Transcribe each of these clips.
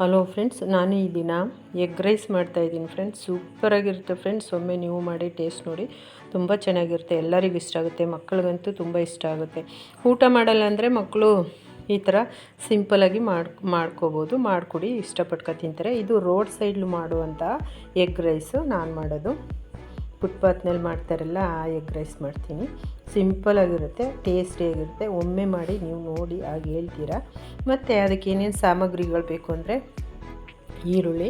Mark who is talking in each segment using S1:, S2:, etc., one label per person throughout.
S1: Hello friends, ನಾನು ಈ ದಿನ ಎಗ್ ರೈಸ್ ಮಾಡ್ತಾಯಿದ್ದೀನಿ ಫ್ರೆಂಡ್ಸ್. ಸೂಪರಾಗಿರುತ್ತೆ ಫ್ರೆಂಡ್ಸ್. ಒಮ್ಮೆ ನೀವು ಮಾಡಿ ಟೇಸ್ಟ್ ನೋಡಿ, ತುಂಬ ಚೆನ್ನಾಗಿರುತ್ತೆ. ಎಲ್ಲರಿಗೂ ಇಷ್ಟ ಆಗುತ್ತೆ, ಮಕ್ಕಳಿಗಂತೂ ತುಂಬ ಇಷ್ಟ ಆಗುತ್ತೆ. ಊಟ ಮಾಡಲ್ಲ ಅಂದರೆ ಮಕ್ಕಳು ಈ ಥರ ಸಿಂಪಲಾಗಿ ಮಾಡ್ಕೋಬೋದು, ಮಾಡಿಕೊಡಿ, ಇಷ್ಟಪಟ್ಕೊ ತಿಂತಾರೆ. ಇದು ರೋಡ್ ಸೈಡ್ಲು ಮಾಡುವಂಥ ಎಗ್ ರೈಸು ನಾನು ಮಾಡೋದು. ಫುಟ್ಪಾತ್ನಲ್ಲಿ ಮಾಡ್ತಾರಲ್ಲ ಆ ಎಗ್ ರೈಸ್ ಮಾಡ್ತೀನಿ. ಸಿಂಪಲಾಗಿರುತ್ತೆ, ಟೇಸ್ಟಿಯಾಗಿರುತ್ತೆ. ಒಮ್ಮೆ ಮಾಡಿ ನೀವು ನೋಡಿ ಹಾಗೆ ಹೇಳ್ತೀರಾ. ಮತ್ತು ಅದಕ್ಕೆ ಏನೇನು ಸಾಮಗ್ರಿಗಳು ಬೇಕು ಅಂದರೆ ಈರುಳ್ಳಿ,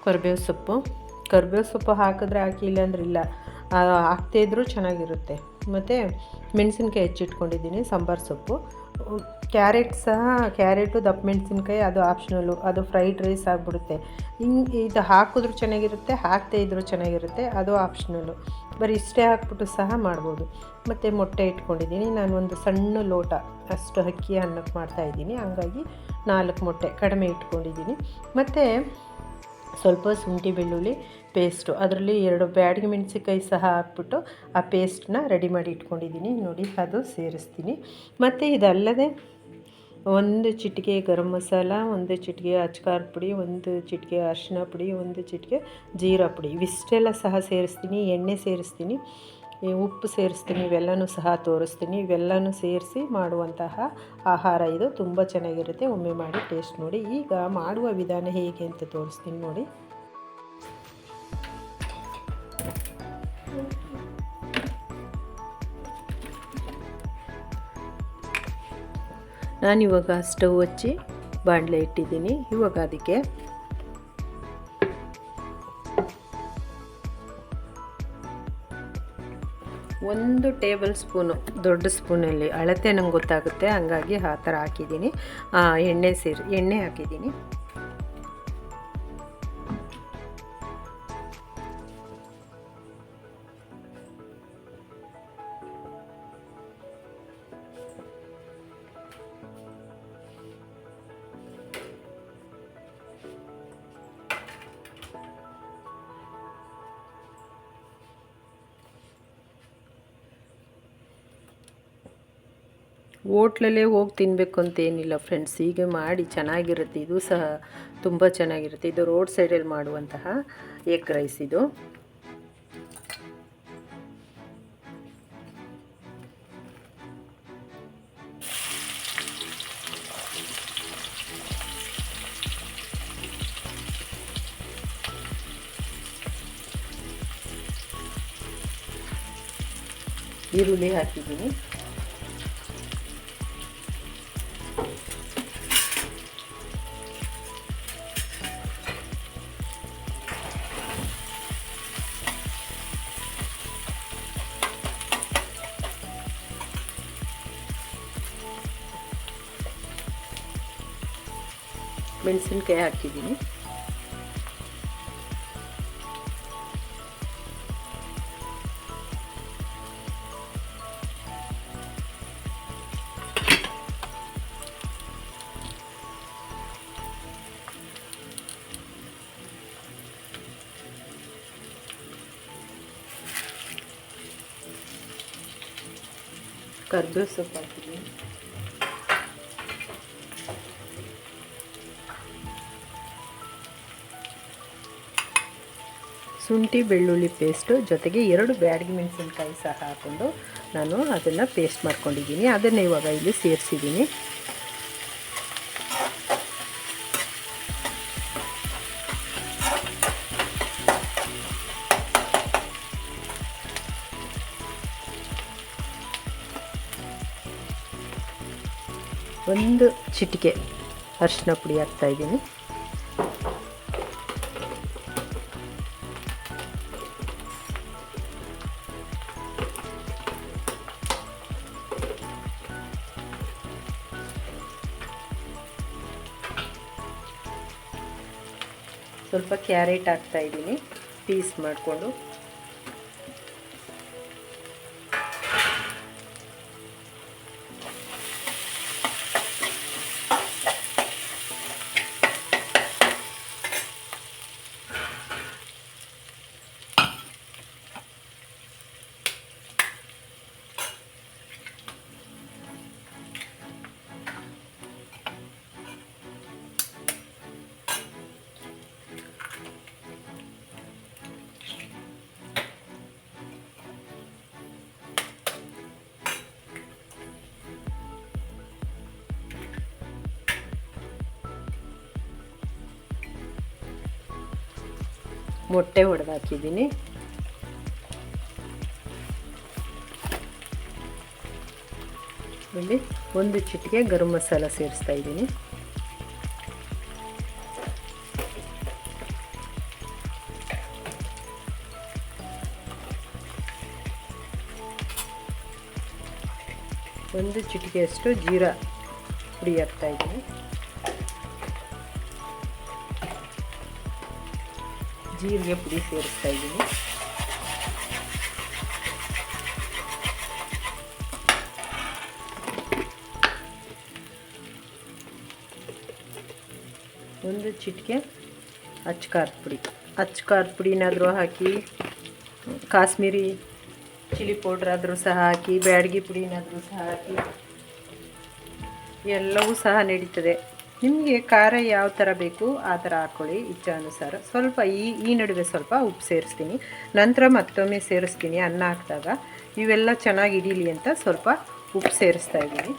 S1: ಕರಿಬೇವು ಸೊಪ್ಪು ಹಾಕಿದ್ರೆ ಹಾಕಿ, ಇಲ್ಲಾಂದ್ರೆ ಇಲ್ಲ, ಹಾಕ್ತಾಯಿದ್ರೂ ಚೆನ್ನಾಗಿರುತ್ತೆ. ಮತ್ತು ಮೆಣಸಿನ್ಕಾಯಿ ಹೆಚ್ಚಿಟ್ಕೊಂಡಿದ್ದೀನಿ, ಸಾಂಬಾರು ಸೊಪ್ಪು, ಕ್ಯಾರೆಟು, ದಪ್ಪ ಮೆಣಸಿನ್ಕಾಯಿ ಅದು ಆಪ್ಷನಲ್ಲು, ಅದು ಫ್ರೈಡ್ ರೈಸ್ ಆಗಿಬಿಡುತ್ತೆ. ಇದು ಹಾಕಿದ್ರೂ ಚೆನ್ನಾಗಿರುತ್ತೆ, ಹಾಕ್ತಾಯಿದ್ರೂ ಚೆನ್ನಾಗಿರುತ್ತೆ, ಅದು ಆಪ್ಷನಲ್ಲು. ಬರೀ ಇಷ್ಟೇ ಹಾಕ್ಬಿಟ್ಟು ಸಹ ಮಾಡ್ಬೋದು. ಮತ್ತು ಮೊಟ್ಟೆ ಇಟ್ಕೊಂಡಿದ್ದೀನಿ ನಾನು, ಒಂದು ಸಣ್ಣ ಲೋಟ ಅಷ್ಟು ಅಕ್ಕಿ ಅನ್ನಕ್ಕೆ ಮಾಡ್ತಾಯಿದ್ದೀನಿ, ಹಂಗಾಗಿ 4 ಮೊಟ್ಟೆ ಕಡಿಮೆ ಇಟ್ಕೊಂಡಿದ್ದೀನಿ. ಮತ್ತು ಸ್ವಲ್ಪ ಶುಂಠಿ ಬೆಳ್ಳುಳ್ಳಿ ಪೇಸ್ಟು, ಅದರಲ್ಲಿ 2 ಬ್ಯಾಡಗಿ ಮೆಣಸಿನ್ಕಾಯಿ ಸಹ ಹಾಕ್ಬಿಟ್ಟು ಆ ಪೇಸ್ಟನ್ನ ರೆಡಿ ಮಾಡಿ ಇಟ್ಕೊಂಡಿದ್ದೀನಿ ನೋಡಿ, ಅದು ಸೇರಿಸ್ತೀನಿ. ಮತ್ತು ಇದಲ್ಲದೆ 1 ಚಿಟಿಕೆ ಗರಂ ಮಸಾಲ, 1 ಚಿಟಿಕೆ ಅಚ್ಕಾರದ ಪುಡಿ, 1 ಚಿಟಿಕೆ ಅರಿಶಿನ ಪುಡಿ, 1 ಚಿಟಿಕೆ ಜೀರಾ ಪುಡಿ, ಇವಿಷ್ಟೆಲ್ಲ ಸಹ ಸೇರಿಸ್ತೀನಿ. ಎಣ್ಣೆ ಸೇರಿಸ್ತೀನಿ, ಉಪ್ಪು ಸೇರಿಸ್ತೀನಿ, ಇವೆಲ್ಲನೂ ಸಹ ತೋರಿಸ್ತೀನಿ. ಇವೆಲ್ಲನೂ ಸೇರಿಸಿ ಮಾಡುವಂತಹ ಆಹಾರ ಇದು, ತುಂಬ ಚೆನ್ನಾಗಿರುತ್ತೆ. ಒಮ್ಮೆ ಮಾಡಿ ಟೇಸ್ಟ್ ನೋಡಿ. ಈಗ ಮಾಡುವ ವಿಧಾನ ಹೇಗೆ ಅಂತ ತೋರಿಸ್ತೀನಿ ನೋಡಿ. ನಾನಿವಾಗ ಸ್ಟವ್ ಹಚ್ಚಿ ಬಾಣಲೆ ಇಟ್ಟಿದ್ದೀನಿ. ಇವಾಗ ಅದಕ್ಕೆ 1 ಟೇಬಲ್ ಸ್ಪೂನು, ದೊಡ್ಡ ಸ್ಪೂನಲ್ಲಿ ಅಳತೆ ನಂಗೆ ಗೊತ್ತಾಗುತ್ತೆ, ಹಂಗಾಗಿ ಆ ಥರ ಹಾಕಿದ್ದೀನಿ. ಎಣ್ಣೆ ಹಾಕಿದ್ದೀನಿ. ಹೋಟ್ಲಲ್ಲೇ ಹೋಗಿ ತಿನ್ನಬೇಕು ಅಂತ ಏನಿಲ್ಲ ಫ್ರೆಂಡ್ಸ್, ಹೀಗೆ ಮಾಡಿ ಚೆನ್ನಾಗಿರುತ್ತೆ. ಇದು ಸಹ ತುಂಬ ಚೆನ್ನಾಗಿರುತ್ತೆ. ಇದು ರೋಡ್ ಸೈಡಲ್ಲಿ ಮಾಡುವಂತಹ ಎಗ್ ರೈಸ್ ಇದು. ಈರುಳ್ಳಿ ಹಾಕಿದ್ದೀನಿ. ಮೆಣಸಿನ್ಕಾಯಿ ಹಾಕಿದ್ದೀನಿ. ಕರಿಬೇವು ಸೊಪ್ಪು ಹಾಕಿದ್ದೀನಿ. ಶುಂಠಿ ಬೆಳ್ಳುಳ್ಳಿ ಪೇಸ್ಟು ಜೊತೆಗೆ 2 ಬ್ಯಾಡಗಿ ಮೆಣಸಿನ್ಕಾಯಿ ಸಹ ಹಾಕ್ಕೊಂಡು ನಾನು ಅದನ್ನು ಪೇಸ್ಟ್ ಮಾಡ್ಕೊಂಡಿದ್ದೀನಿ. ಅದನ್ನು ಇವಾಗ ಇಲ್ಲಿ ಸೇರಿಸಿದ್ದೀನಿ. ಒಂದು ಚಿಟಿಕೆ ಅರಿಶಿನ ಪುಡಿ ಹಾಕ್ತಾಯಿದ್ದೀನಿ. ಸ್ವಲ್ಪ ಕ್ಯಾರೆಟ್ ಹಾಕ್ತಾಯಿದ್ದೀನಿ, ಪೀಸ್ ಮಾಡಿಕೊಂಡು. ಮೊಟ್ಟೆ ಹೊಡೆದು ಹಾಕಿದ್ದೀನಿ. ಇಲ್ಲಿ 1 ಚಿಟಿಕೆ ಗರಂ ಮಸಾಲ ಸೇರಿಸ್ತಾ ಇದ್ದೀನಿ. ಒಂದು ಚಿಟಿಕೆಯಷ್ಟು ಜೀರಾ ಪುಡಿ ಹಾಕ್ತಾ ಇದ್ದೀನಿ. ಜೀರಿಗೆ ಪುಡಿ ಸೇರಿಸ್ತಾ ಇದ್ದೀನಿ. ಒಂದು ಚಿಟಿಕೆ ಅಚ್ಚ ಖಾರದ ಪುಡಿನಾದರೂ ಹಾಕಿ, ಕಾಶ್ಮೀರಿ ಚಿಲ್ಲಿ ಪೌಡ್ರ್ ಆದರೂ ಸಹ ಹಾಕಿ, ಬ್ಯಾಡಗಿ ಪುಡಿನಾದರೂ ಸಹ ಹಾಕಿ, ಎಲ್ಲವೂ ಸಹ ನಡೀತದೆ. ನಿಮಗೆ ಖಾರ ಯಾವ ಥರ ಬೇಕು ಆ ಥರ ಹಾಕ್ಕೊಳ್ಳಿ ಇಚ್ಛಾನುಸಾರ. ಸ್ವಲ್ಪ ಈ ನಡುವೆ ಸ್ವಲ್ಪ ಉಪ್ಪು ಸೇರಿಸ್ತೀನಿ, ನಂತರ ಮತ್ತೊಮ್ಮೆ ಸೇರಿಸ್ತೀನಿ ಅನ್ನ ಹಾಕಿದಾಗ. ಇವೆಲ್ಲ ಚೆನ್ನಾಗಿ ಹಿಡೀಲಿ ಅಂತ ಸ್ವಲ್ಪ ಉಪ್ಪು ಸೇರಿಸ್ತಾ ಇದ್ದೀನಿ.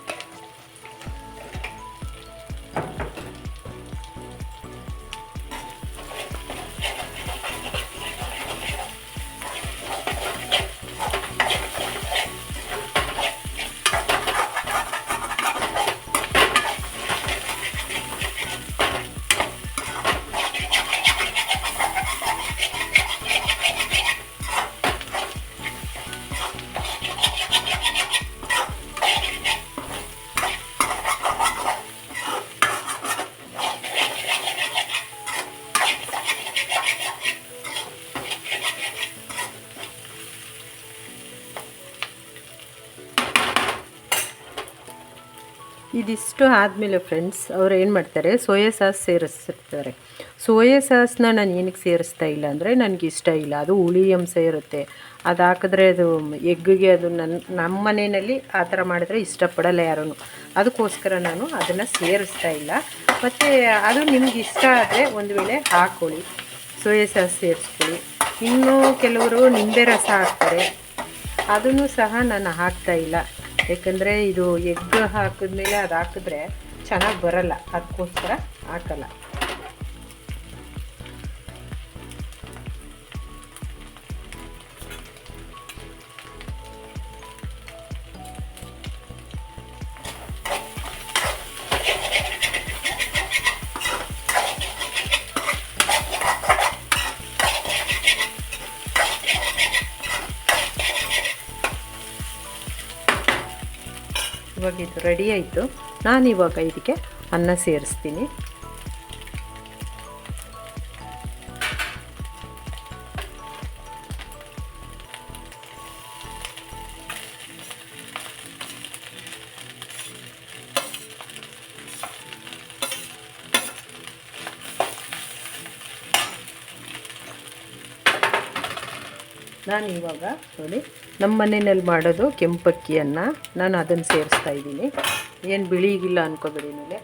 S1: ಇದಿಷ್ಟು ಆದಮೇಲೆ ಫ್ರೆಂಡ್ಸ್ ಅವ್ರು ಏನು ಮಾಡ್ತಾರೆ, ಸೋಯಾ ಸಾಸ್ ಸೇರಿಸ್ತಿರ್ತಾರೆ. ಸೋಯಾ ಸಾಸ್ನ ನಾನು ಏನಕ್ಕೆ ಸೇರಿಸ್ತಾ ಇಲ್ಲ ಅಂದರೆ ನನಗೆ ಇಷ್ಟ ಇಲ್ಲ, ಅದು ಹುಳಿ ಅಂಶ ಇರುತ್ತೆ. ಅದು ಹಾಕಿದ್ರೆ ಅದು ಎಗ್ಗಿಗೆ ಅದು ನಮ್ಮ ಮನೆಯಲ್ಲಿ ಆ ಥರ ಮಾಡಿದ್ರೆ ಇಷ್ಟಪಡಲ್ಲ ಯಾರೂ. ಅದಕ್ಕೋಸ್ಕರ ನಾನು ಅದನ್ನು ಸೇರಿಸ್ತಾ ಇಲ್ಲ. ಮತ್ತು ಅದು ನಿಮ್ಗೆ ಇಷ್ಟ ಆದರೆ ಒಂದು ವೇಳೆ ಹಾಕ್ಕೊಳ್ಳಿ, ಸೋಯಾ ಸಾಸ್ ಸೇರಿಸ್ಕೊಳ್ಳಿ. ಇನ್ನೂ ಕೆಲವರು ನಿಂಬೆ ರಸ ಹಾಕ್ತಾರೆ, ಅದನ್ನು ಸಹ ನಾನು ಹಾಕ್ತಾಯಿಲ್ಲ. ಯಾಕಂದರೆ ಇದು ಎಗ್ ಹಾಕಿದ್ಮೇಲೆ ಅದು ಹಾಕಿದ್ರೆ ಚೆನ್ನಾಗಿ ಬರಲ್ಲ, ಅದಕ್ಕೋಸ್ಕರ ಹಾಕಲ್ಲ. ಇವಾಗ ಇದು ರೆಡಿ ಆಯಿತು. ನಾನಿವಾಗ ಇದಕ್ಕೆ ಅನ್ನ ಸೇರಿಸ್ತೀನಿ. ನಾನು ಇವಾಗ ನೋಡಿ, ನಮ್ಮ ಮನೆಯಲ್ಲಿ ಮಾಡೋದು ಕೆಂಪಕ್ಕಿಯನ್ನು ನಾನು ಅದನ್ನು ಸೇರಿಸ್ತಾ ಇದ್ದೀನಿ. ಏನು ಬಿಳಿಗಿಲ್ಲ ಅನ್ಕೋಬೇಡಿ ಮೇಲೆ.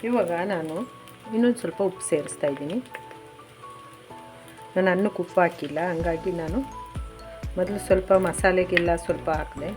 S1: ಇವಾಗ ನಾನು ಇನ್ನೊಂದು ಸ್ವಲ್ಪ ಉಪ್ಪು ಸೇರಿಸ್ತಾ ಇದ್ದೀನಿ. ನಾನು ಅನ್ನಕ್ಕೆ ಉಪ್ಪು ಹಾಕಿಲ್ಲ, ಹಂಗಾಗಿ ನಾನು ಮೊದಲು ಸ್ವಲ್ಪ ಮಸಾಲೆಗೆಲ್ಲ ಸ್ವಲ್ಪ ಹಾಕಿದೆ.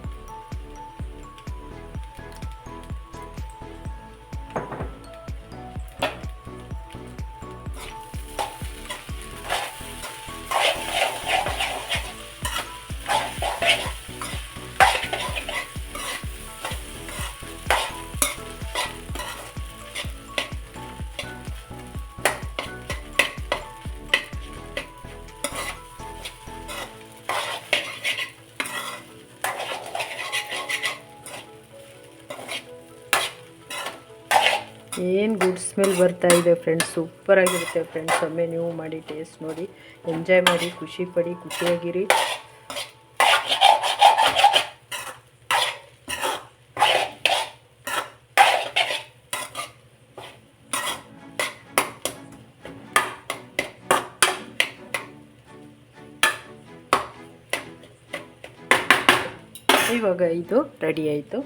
S1: ಏನು ಗುಡ್ ಸ್ಮೆಲ್ ಬರ್ತಾ ಇದೆ ಫ್ರೆಂಡ್ಸ್, ಸೂಪರಾಗಿರುತ್ತೆ ಫ್ರೆಂಡ್ಸ್. ಒಮ್ಮೆ ನೀವು ಮಾಡಿ ಟೇಸ್ಟ್ ನೋಡಿ, ಎಂಜಾಯ್ ಮಾಡಿ, ಖುಷಿ ಪಡಿ, ಖುಷಿಯಾಗಿರಿ. ಇವಾಗ ಇದು ರೆಡಿ ಆಯಿತು.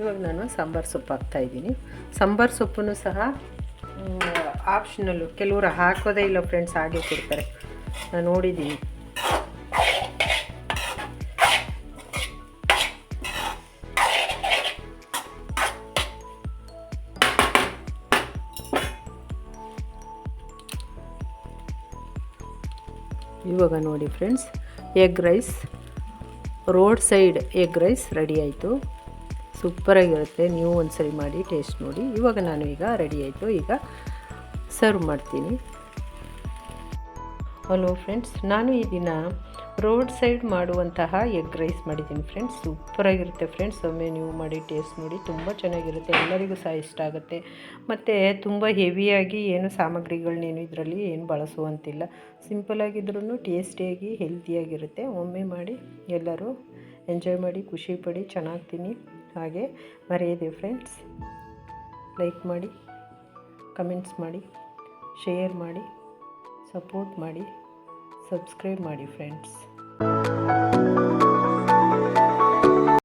S1: ಇವಾಗ ನಾನು ಸಾಂಬಾರು ಸೊಪ್ಪು ಹಾಕ್ತಾಯಿದ್ದೀನಿ. ಸಾಂಬಾರು ಸೊಪ್ಪನ್ನು ಸಹ ಆಪ್ಷನಲ್ಲು, ಕೆಲವರು ಹಾಕೋದೇ ಇಲ್ಲ ಫ್ರೆಂಡ್ಸ್, ಹಾಗೆ ಕೊಡ್ತಾರೆ, ನಾನು ನೋಡಿದ್ದೀನಿ. ಇವಾಗ ನೋಡಿ friends, egg rice, roadside egg rice ready ಆಯಿತು. ಸೂಪರಾಗಿರುತ್ತೆ. ನೀವು ಒಂದ್ಸರಿ ಮಾಡಿ ಟೇಸ್ಟ್ ನೋಡಿ. ಇವಾಗ ನಾನು ಈಗ ರೆಡಿ ಆಯಿತು, ಈಗ ಸರ್ವ್ ಮಾಡ್ತೀನಿ. ಹಲೋ ಫ್ರೆಂಡ್ಸ್, ನಾನು ಈ ದಿನ ರೋಡ್ ಸೈಡ್ ಮಾಡುವಂತಹ ಎಗ್ ರೈಸ್ ಮಾಡಿದ್ದೀನಿ ಫ್ರೆಂಡ್ಸ್. ಸೂಪರಾಗಿರುತ್ತೆ ಫ್ರೆಂಡ್ಸ್. ಒಮ್ಮೆ ನೀವು ಮಾಡಿ ಟೇಸ್ಟ್ ನೋಡಿ, ತುಂಬ ಚೆನ್ನಾಗಿರುತ್ತೆ. ಎಲ್ಲರಿಗೂ ಸಹ ಇಷ್ಟ ಆಗುತ್ತೆ. ಮತ್ತು ತುಂಬ ಹೆವಿಯಾಗಿ ಏನು ಸಾಮಗ್ರಿಗಳನ್ನೇನು ಇದರಲ್ಲಿ ಏನು ಬಳಸುವಂತಿಲ್ಲ. ಸಿಂಪಲಾಗಿದ್ರೂ ಟೇಸ್ಟಿಯಾಗಿ ಹೆಲ್ತಿಯಾಗಿರುತ್ತೆ. ಒಮ್ಮೆ ಮಾಡಿ ಎಲ್ಲರೂ ಎಂಜಾಯ್ ಮಾಡಿ, ಖುಷಿ ಪಡಿ, ಚೆನ್ನಾಗಿ ತಿನ್ನಿ. ಹಾಗೆ ಮರೆಯದೆ ಫ್ರೆಂಡ್ಸ್, ಲೈಕ್ ಮಾಡಿ, ಕಮೆಂಟ್ಸ್ ಮಾಡಿ, ಶೇರ್ ಮಾಡಿ, ಸಪೋರ್ಟ್ ಮಾಡಿ, ಸಬ್ಸ್ಕ್ರೈಬ್ ಮಾಡಿ ಫ್ರೆಂಡ್ಸ್.